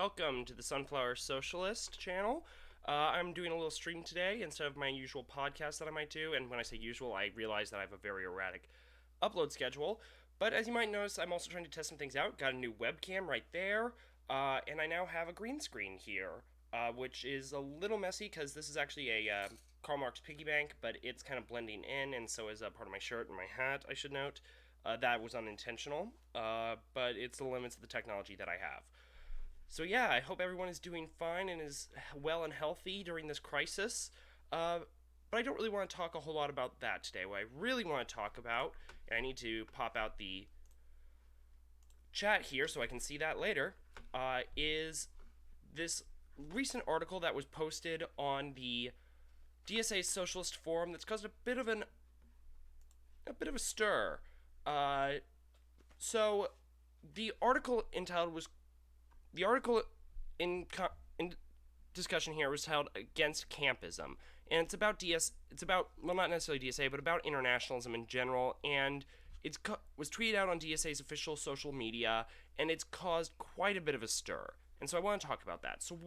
welcome to the Sunflower Socialist channel. I'm doing a little stream today instead of my usual podcast that I might do, and when I say usual, I realize that I have a very erratic upload schedule. But as you might notice, I'm also trying to test some things out. Got a new webcam right there, and I now have a green screen here, which is a little messy because this is actually a Karl Marx piggy bank, but it's kind of blending in, and so is a part of my shirt and my hat, I should note. That was unintentional, but it's the limits of the technology that I have. So yeah, I hope everyone is doing fine and is well and healthy during this crisis. But I don't really want to talk a whole lot about that today. What I really want to talk about, and I need to pop out the chat here so I can see that later, is this recent article that was posted on the DSA Socialist Forum that's caused a bit of a stir. So the article in discussion here was held against Campism, and it's about well, not necessarily DSA, but about internationalism in general, and it was tweeted out on DSA's official social media, and it's caused quite a bit of a stir, and so I want to talk about that. So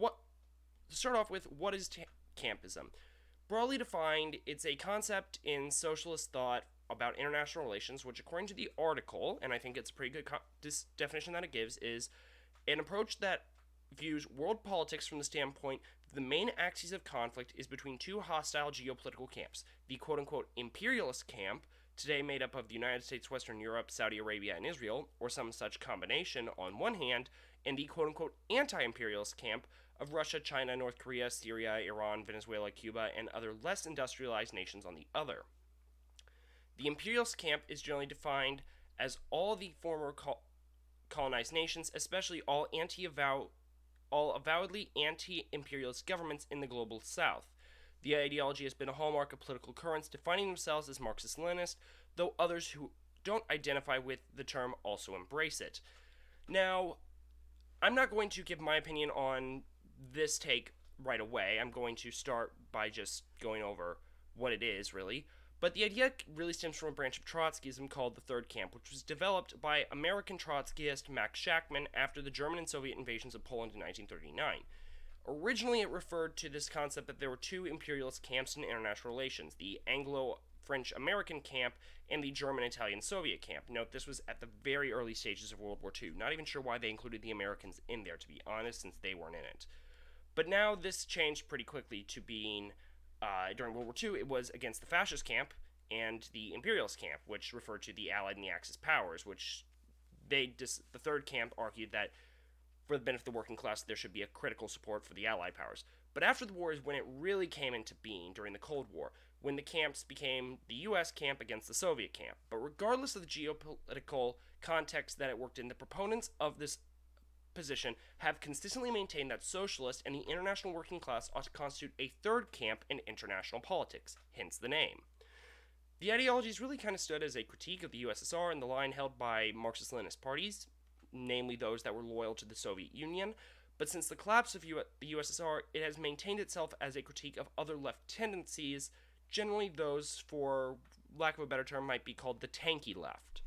to start off with, what is Campism? Broadly defined, it's a concept in socialist thought about international relations, which according to the article, and I think it's a pretty good definition that it gives, is an approach that views world politics from the standpoint that the main axis of conflict is between two hostile geopolitical camps, the quote-unquote imperialist camp, today made up of the United States, Western Europe, Saudi Arabia, and Israel, or some such combination on one hand, and the quote-unquote anti-imperialist camp of Russia, China, North Korea, Syria, Iran, Venezuela, Cuba, and other less industrialized nations on the other. The imperialist camp is generally defined as all the former colonized nations, especially all avowedly anti-imperialist governments in the global south. The ideology has been a hallmark of political currents defining themselves as Marxist-Leninist, though others who don't identify with the term also embrace it. Now, I'm not going to give my opinion on this take right away. I'm going to start by just going over what it is, really. But the idea really stems from a branch of Trotskyism called the Third Camp, which was developed by American Trotskyist Max Shachtman after the German and Soviet invasions of Poland in 1939. Originally, it referred to this concept that there were two imperialist camps in international relations, the Anglo-French-American camp and the German-Italian-Soviet camp. Note, this was at the very early stages of World War II. Not even sure why they included the Americans in there, to be honest, since they weren't in it. But now this changed pretty quickly to being during World War II, it was against the fascist camp and the imperialist camp, which referred to the Allied and the Axis powers, which the Third Camp argued that for the benefit of the working class, there should be a critical support for the Allied powers. But after the war is when it really came into being, during the Cold War, when the camps became the U.S. camp against the Soviet camp. But regardless of the geopolitical context that it worked in, the proponents of this position have consistently maintained that socialists and the international working class ought to constitute a third camp in international politics, hence the name. The ideologies really kind of stood as a critique of the USSR and the line held by Marxist-Leninist parties, namely those that were loyal to the Soviet Union, but since the collapse of the USSR, it has maintained itself as a critique of other left tendencies, generally those, for lack of a better term, might be called the tanky left.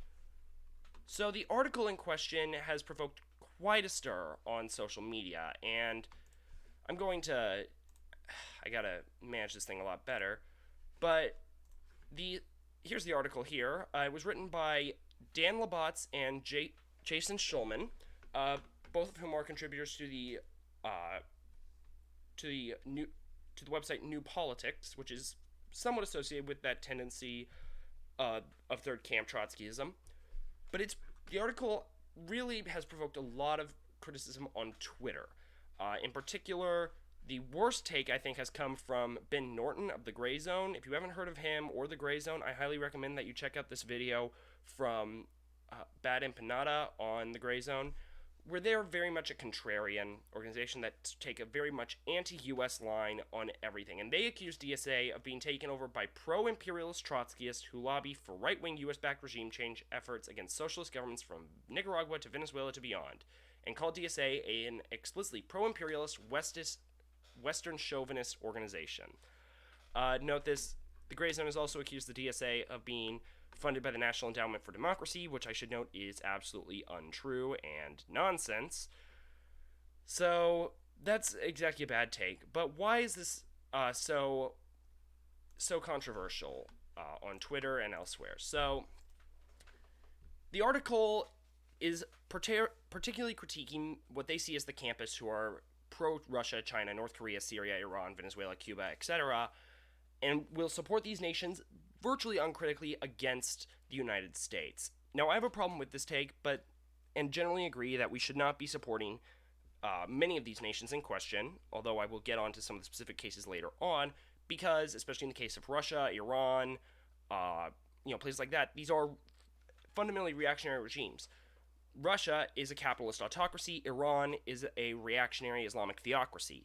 So the article in question has provoked quite a stir on social media, and I gotta manage this thing a lot better, but here's the article here. It was written by Dan Labatz and Jason Schulman, both of whom are contributors to the website New Politics, which is somewhat associated with that tendency of Third Camp Trotskyism. But the article really has provoked a lot of criticism on Twitter. In particular, the worst take, I think, has come from Ben Norton of The Gray Zone. If you haven't heard of him or The Gray Zone, I highly recommend that you check out this video from Bad Empanada on The Gray Zone, where they're very much a contrarian organization that take a very much anti-US line on everything. And they accuse DSA of being taken over by pro-imperialist Trotskyists who lobby for right-wing US-backed regime change efforts against socialist governments from Nicaragua to Venezuela to beyond, and call DSA an explicitly pro-imperialist Western chauvinist organization. Note this, the Gray Zone has also accused the DSA of being funded by the National Endowment for Democracy, which I should note is absolutely untrue and nonsense. So that's exactly a bad take. But why is this so controversial on Twitter and elsewhere? So the article is particularly critiquing what they see as the campists who are pro Russia, China, North Korea, Syria, Iran, Venezuela, Cuba, etc., and will support these nations virtually uncritically against the United States. Now, I have a problem with this take, but and generally agree that we should not be supporting many of these nations in question, although I will get on to some of the specific cases later on, because, especially in the case of Russia, Iran, uh, places like that, these are fundamentally reactionary regimes. Russia is a capitalist autocracy. Iran is a reactionary Islamic theocracy.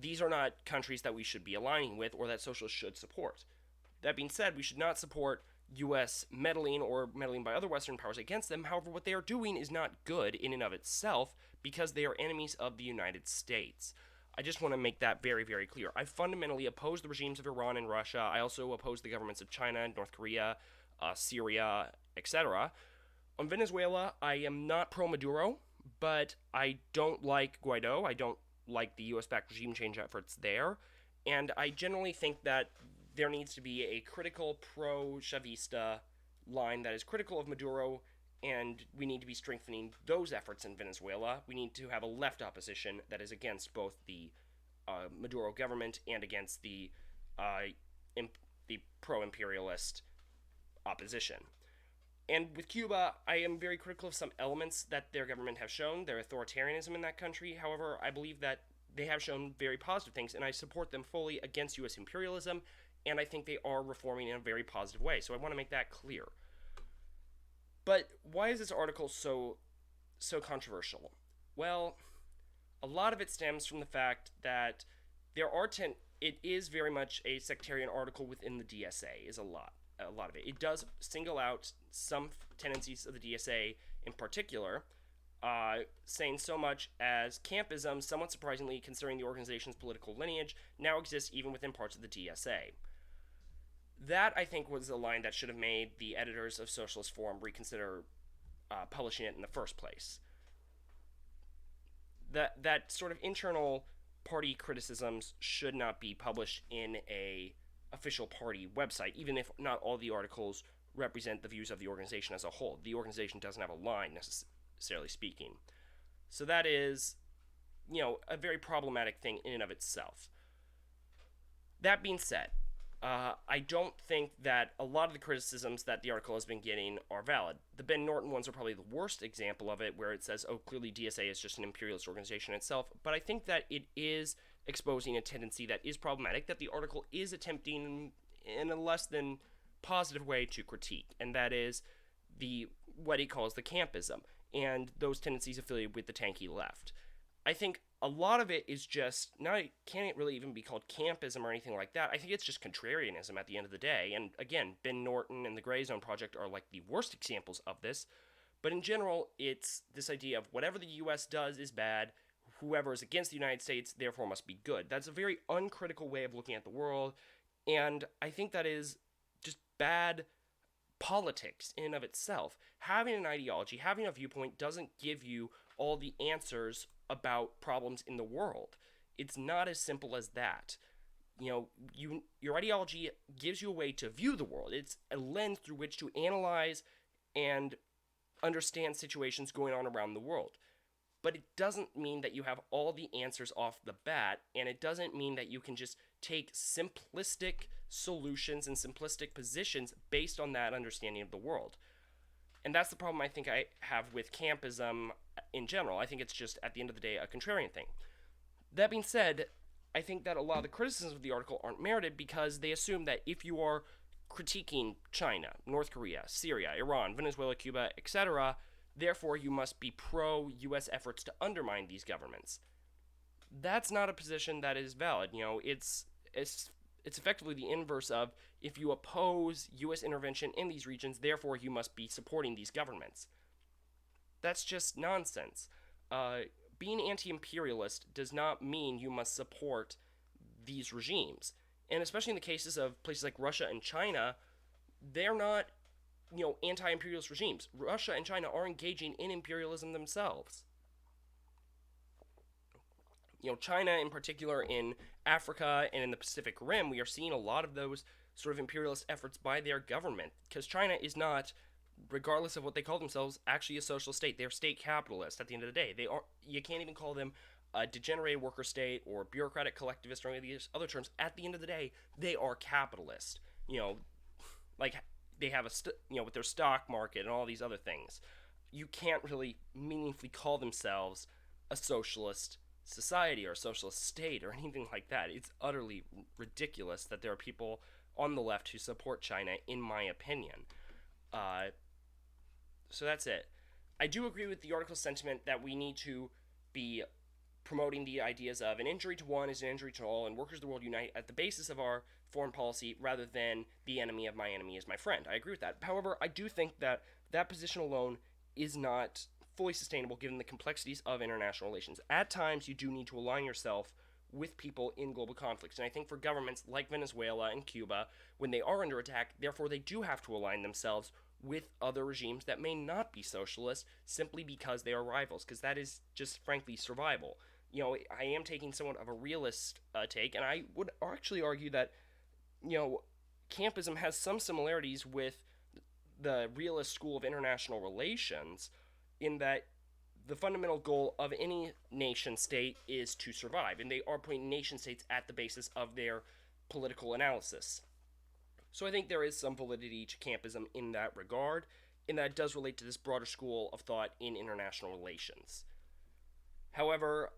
These are not countries that we should be aligning with or that socialists should support. That being said, we should not support U.S. meddling or meddling by other Western powers against them. However, what they are doing is not good in and of itself because they are enemies of the United States. I just want to make that very, very clear. I fundamentally oppose the regimes of Iran and Russia. I also oppose the governments of China, North Korea, Syria, etc. On Venezuela, I am not pro Maduro, but I don't like Guaido. I don't like the US backed regime change efforts there. And I generally think that there needs to be a critical pro Chavista line that is critical of Maduro, and we need to be strengthening those efforts in Venezuela. We need to have a left opposition that is against both the Maduro government and against the pro imperialist opposition. And with Cuba, I am very critical of some elements that their government have shown, their authoritarianism in that country. However, I believe that they have shown very positive things, and I support them fully against U.S. imperialism, and I think they are reforming in a very positive way. So I want to make that clear. But why is this article so controversial? Well, a lot of it stems from the fact that it is very much a sectarian article within the DSA. Is a lot of it. It does single out some tendencies of the DSA in particular, saying so much as Campism, somewhat surprisingly, considering the organization's political lineage, now exists even within parts of the DSA. That, I think, was a line that should have made the editors of Socialist Forum reconsider publishing it in the first place. That sort of internal party criticisms should not be published in a official party website, even if not all the articles represent the views of the organization as a whole. The organization doesn't have a line, necessarily speaking. So that is, a very problematic thing in and of itself. That being said, I don't think that a lot of the criticisms that the article has been getting are valid. The Ben Norton ones are probably the worst example of it, where it says, oh, clearly DSA is just an imperialist organization itself. But I think that it is exposing a tendency that is problematic, that the article is attempting in a less than positive way to critique, and that is what he calls the campism, and those tendencies affiliated with the tanky left. I think a lot of it is just can't really even be called campism or anything like that. I think it's just contrarianism at the end of the day. And again, Ben Norton and the Gray Zone Project are like the worst examples of this. But in general, it's this idea of whatever the U.S. does is bad. Whoever is against the United States, therefore, must be good. That's a very uncritical way of looking at the world. And I think that is just bad politics in and of itself. Having an ideology, having a viewpoint doesn't give you all the answers about problems in the world. It's not as simple as that. Your ideology gives you a way to view the world. It's a lens through which to analyze and understand situations going on around the world. But it doesn't mean that you have all the answers off the bat, and it doesn't mean that you can just take simplistic solutions and simplistic positions based on that understanding of the world. And that's the problem I think I have with campism in general. I think it's just, at the end of the day, a contrarian thing. That being said, I think that a lot of the criticisms of the article aren't merited because they assume that if you are critiquing China, North Korea, Syria, Iran, Venezuela, Cuba, etc., therefore you must be pro-U.S. efforts to undermine these governments. That's not a position that is valid. It's effectively the inverse of, if you oppose U.S. intervention in these regions, therefore you must be supporting these governments. That's just nonsense. Being anti-imperialist does not mean you must support these regimes. And especially in the cases of places like Russia and China, they're not, anti-imperialist regimes. Russia and China are engaging in imperialism themselves. China in particular, in Africa and in the Pacific Rim, we are seeing a lot of those sort of imperialist efforts by their government, because China is not, regardless of what they call themselves, actually a social state. They're state capitalist at the end of the day. They are, you can't even call them a degenerated worker state or bureaucratic collectivist or any of these other terms. At the end of the day, they are capitalist. Like they have with their stock market and all these other things. You can't really meaningfully call themselves a socialist society or a socialist state or anything like that. It's utterly ridiculous that there are people on the left who support China, in my opinion. So that's it. I do agree with the article's sentiment that we need to be promoting the ideas of an injury to one is an injury to all, and workers of the world unite at the basis of our foreign policy rather than the enemy of my enemy is my friend. I agree with that. However, I do think that that position alone is not fully sustainable given the complexities of international relations. At times, you do need to align yourself with people in global conflicts. And I think for governments like Venezuela and Cuba, when they are under attack, therefore they do have to align themselves with other regimes that may not be socialist simply because they are rivals, because that is just frankly survival. I am taking somewhat of a realist take, and I would actually argue that, Campism has some similarities with the realist school of international relations in that the fundamental goal of any nation state is to survive, and they are putting nation states at the basis of their political analysis. So I think there is some validity to Campism in that regard, and that it does relate to this broader school of thought in international relations. However,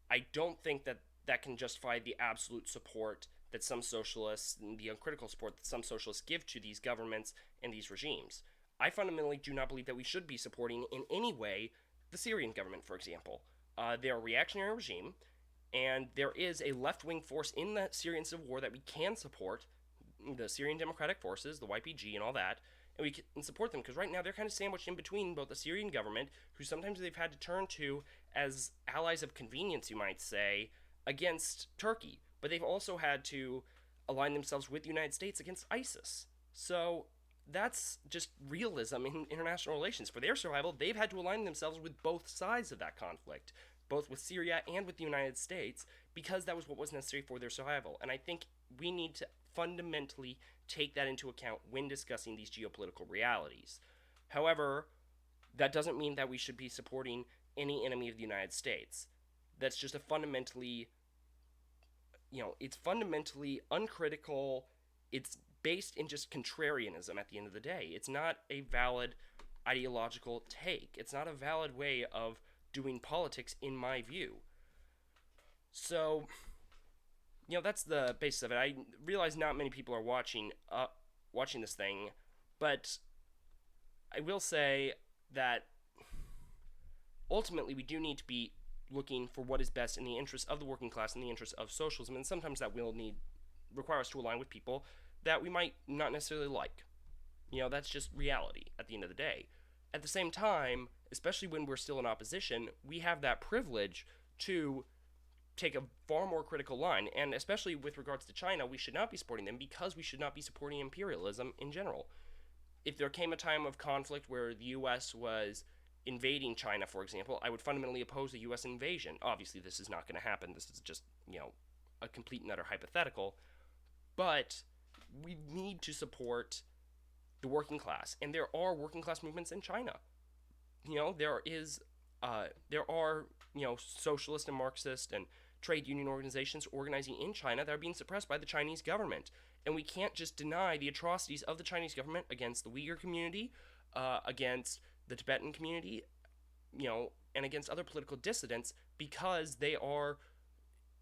I don't think that that can justify the absolute support that some socialists, and the uncritical support that some socialists give to these governments and these regimes. I fundamentally do not believe that we should be supporting in any way the Syrian government, for example. They're a reactionary regime, and there is a left-wing force in the Syrian civil war that we can support, the Syrian Democratic Forces, the YPG, and all that, and we can support them, because right now they're kind of sandwiched in between both the Syrian government, who sometimes they've had to turn to as allies of convenience, you might say, against Turkey, but they've also had to align themselves with the United States against ISIS. So that's just realism in international relations. For their survival, they've had to align themselves with both sides of that conflict, both with Syria and with the United States, because that was what was necessary for their survival. And I think we need to fundamentally take that into account when discussing these geopolitical realities. However, that doesn't mean that we should be supporting any enemy of the United States. That's just a fundamentally, it's fundamentally uncritical. It's based in just contrarianism at the end of the day. It's not a valid ideological take. It's not a valid way of doing politics, in my view. So, that's the basis of it. I realize not many people are watching this thing, but I will say that ultimately we do need to be looking for what is best in the interest of the working class, in the interest of socialism, and sometimes that will require us to align with people that we might not necessarily like. That's just reality at the end of the day. At the same time, especially when we're still in opposition, we have that privilege to take a far more critical line, and especially with regards to China, we should not be supporting them because we should not be supporting imperialism in general. If there came a time of conflict where the U.S. was invading China, for example, I would fundamentally oppose a U.S. invasion. Obviously, this is not going to happen. This is just, a complete and utter hypothetical. But we need to support the working class, and there are working class movements in China. There are socialist and Marxist and trade union organizations organizing in China that are being suppressed by the Chinese government, and we can't just deny the atrocities of the Chinese government against the Uyghur community, against the Tibetan community, and against other political dissidents, because they are,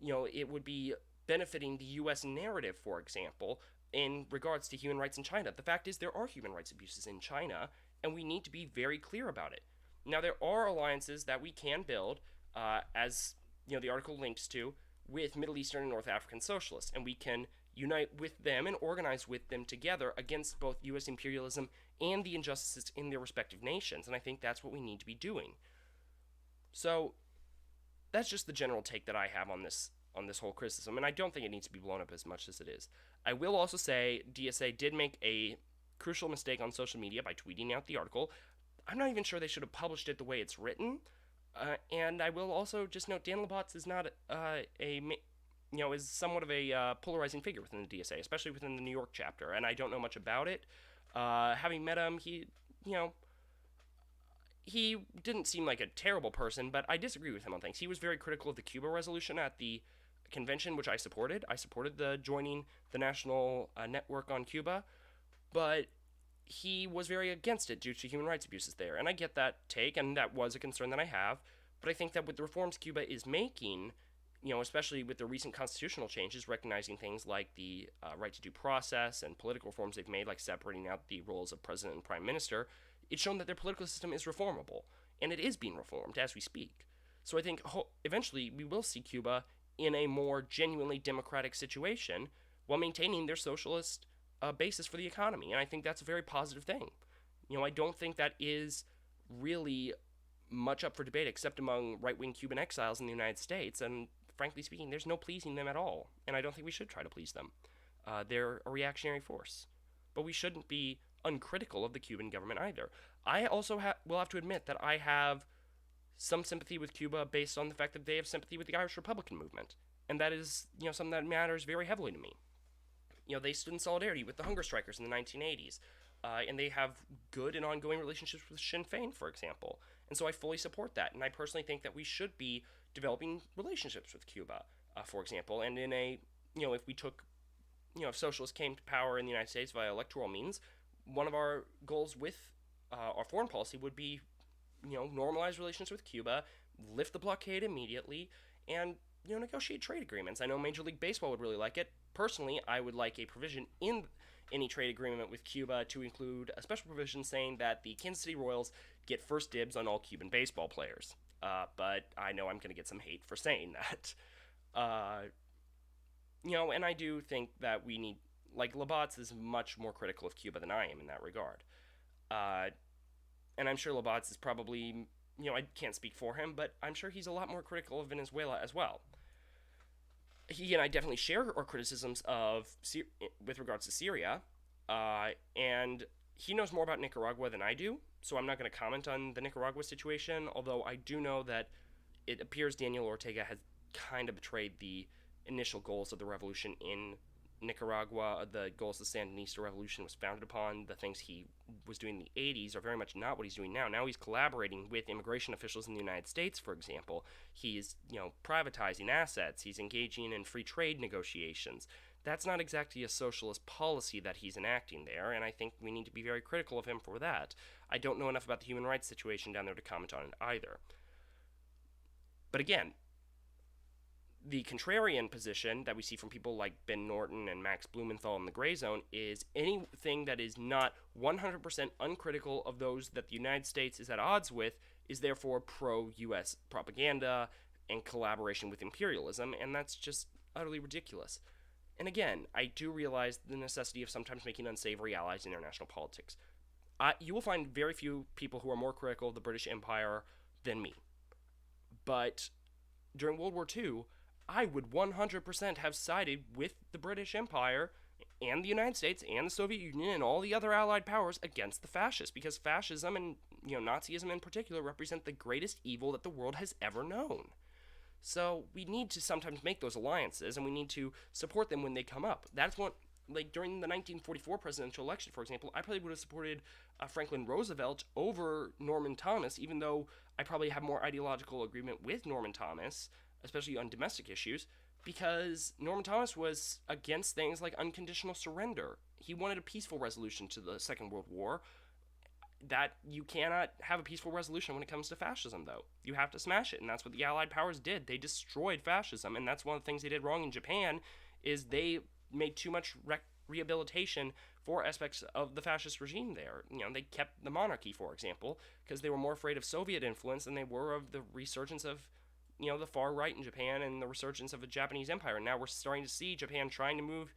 it would be benefiting the U.S. narrative, for example, in regards to human rights in China. The fact is, there are human rights abuses in China, and we need to be very clear about it. Now, there are alliances that we can build, as the article links to, with Middle Eastern and North African socialists, and we can unite with them and organize with them together against both U.S. imperialism and the injustices in their respective nations, and I think that's what we need to be doing. So, that's just the general take that I have on this whole criticism, and I don't think it needs to be blown up as much as it is. I will also say DSA did make a crucial mistake on social media by tweeting out the article. I'm not even sure they should have published it the way it's written. And I will also just note Dan Labatz is not is somewhat of a polarizing figure within the DSA, especially within the New York chapter. And I don't know much about it. Having met him, you know, he didn't seem like a terrible person, but I disagree with him on things. He was very critical of the Cuba resolution at the convention, which I supported. I supported the joining the national network on Cuba, but he was very against it due to human rights abuses there. And I get that take, and that was a concern that I have. But I think that with the reforms Cuba is making, especially with the recent constitutional changes, recognizing things like the right to due process and political reforms they've made, like separating out the roles of president and prime minister, it's shown that their political system is reformable, and it is being reformed as we speak. So I think eventually we will see Cuba in a more genuinely democratic situation while maintaining their socialist basis for the economy, and I think that's a very positive thing. I don't think that is really much up for debate except among right-wing Cuban exiles in the United States, and frankly speaking, there's no pleasing them at all, and I don't think we should try to please them. They're a reactionary force, but we shouldn't be uncritical of the Cuban government either. I also will have to admit that I have some sympathy with Cuba based on the fact that they have sympathy with the Irish Republican movement, and that is something that matters very heavily to me. They stood in solidarity with the hunger strikers in the 1980s, and they have good and ongoing relationships with Sinn Féin, for example. And so I fully support that, and I personally think that we should be developing relationships with Cuba, for example. And in if we took, if socialists came to power in the United States via electoral means, one of our goals with our foreign policy would be, normalize relations with Cuba, lift the blockade immediately, and negotiate trade agreements. I know Major League Baseball would really like it. Personally, I would like a provision in any trade agreement with Cuba to include a special provision saying that the Kansas City Royals get first dibs on all Cuban baseball players. But I know I'm going to get some hate for saying that. And I do think that we need, like, Labatz is much more critical of Cuba than I am in that regard. And I'm sure Labatz is probably, I can't speak for him, but I'm sure he's a lot more critical of Venezuela as well. He and I definitely share our criticisms with regards to Syria, and he knows more about Nicaragua than I do, so I'm not going to comment on the Nicaragua situation, although I do know that it appears Daniel Ortega has kind of betrayed the initial goals of the revolution in Nicaragua. The goals of the Sandinista revolution was founded upon. The things he was doing in the 80s are very much not what he's doing now. Now he's collaborating with immigration officials in the United States, for example. He's, privatizing assets. He's engaging in free trade negotiations. That's not exactly a socialist policy that he's enacting there, and I think we need to be very critical of him for that. I don't know enough about the human rights situation down there to comment on it either. But again, the contrarian position that we see from people like Ben Norton and Max Blumenthal in the gray zone is anything that is not 100% uncritical of those that the United States is at odds with is therefore pro-U.S. propaganda and collaboration with imperialism, and that's just utterly ridiculous. And again, I do realize the necessity of sometimes making unsavory allies in international politics. You will find very few people who are more critical of the British Empire than me. But during World War II, I would 100% have sided with the British Empire and the United States and the Soviet Union and all the other allied powers against the fascists, because fascism and Nazism in particular represent the greatest evil that the world has ever known. So we need to sometimes make those alliances, and we need to support them when they come up. That's what, like during the 1944 presidential election, for example, I probably would have supported Franklin Roosevelt over Norman Thomas, even though I probably have more ideological agreement with Norman Thomas, especially on domestic issues, because Norman Thomas was against things like unconditional surrender. He wanted a peaceful resolution to the Second World War. That you cannot have a peaceful resolution when it comes to fascism, though. You have to smash it, and that's what the Allied powers did. They destroyed fascism, and that's one of the things they did wrong in Japan, is they made too much rehabilitation for aspects of the fascist regime there. They kept the monarchy, for example, because they were more afraid of Soviet influence than they were of the resurgence of the far right in Japan and the resurgence of a Japanese empire. And now we're starting to see Japan trying to move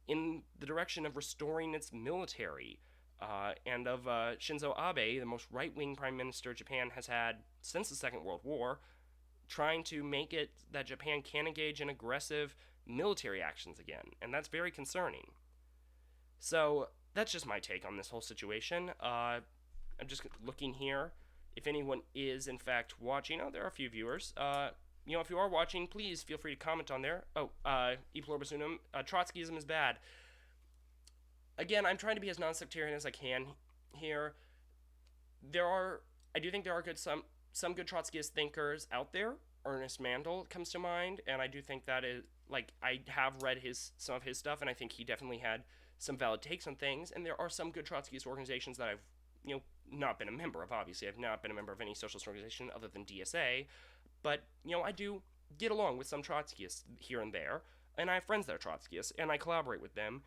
in the direction of restoring its military, and of Shinzo Abe, the most right-wing prime minister Japan has had since the Second World War, trying to make it that Japan can engage in aggressive military actions again. And that's very concerning. So that's just my take on this whole situation. I'm just looking here. if anyone is in fact watching, oh, there are a few viewers. If you are watching, please feel free to comment on there. Oh, E pluribus unum, Trotskyism is bad. Again, I'm trying to be as non-sectarian as I can here. I do think there are some good Trotskyist thinkers out there. Ernest Mandel comes to mind, and I do think that is like I have read some of his stuff, and I think he definitely had some valid takes on things. And there are some good Trotskyist organizations that I've not been a member of. Obviously, I've not been a member of any socialist organization other than DSA, but I do get along with some Trotskyists here and there, and I have friends that are Trotskyists, and I collaborate with them,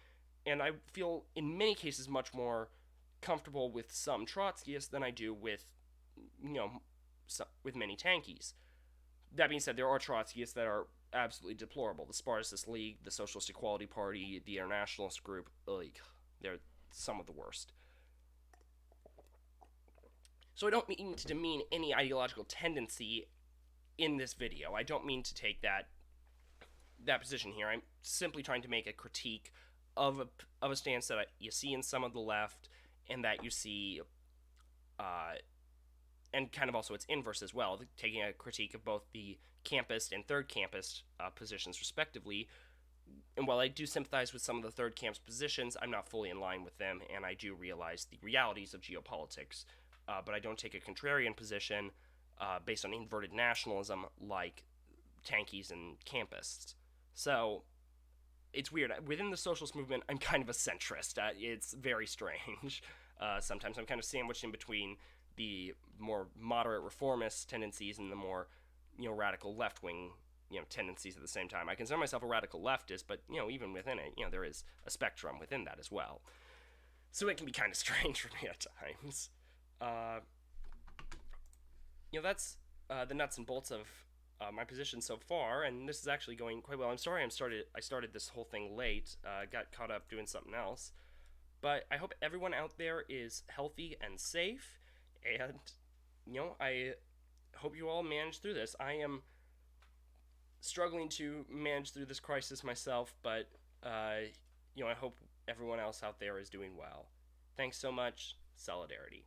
and I feel in many cases much more comfortable with some Trotskyists than I do with with many tankies. That being said, there are Trotskyists that are absolutely deplorable. The Spartacist League, the Socialist Equality Party, the Internationalist Group, they're some of the worst. So I don't mean to demean any ideological tendency in this video. I don't mean to take that position here. I'm simply trying to make a critique of a stance that you see in some of the left, and that you see, and kind of also its inverse as well, taking a critique of both the campist and third campist positions respectively. And while I do sympathize with some of the third camp's positions, I'm not fully in line with them, and I do realize the realities of geopolitics. But I don't take a contrarian position based on inverted nationalism like tankies and campists. So it's weird. Within the socialist movement, I'm kind of a centrist. It's very strange. Sometimes I'm kind of sandwiched in between the more moderate reformist tendencies and the more radical left-wing tendencies at the same time. I consider myself a radical leftist, but even within it, there is a spectrum within that as well. So it can be kind of strange for me at times. That's the nuts and bolts of my position so far, and this is actually going quite well. I'm sorry I started this whole thing late, got caught up doing something else, but I hope everyone out there is healthy and safe, and I hope you all manage through this. I am struggling to manage through this crisis myself, but I hope everyone else out there is doing well. Thanks so much. Solidarity.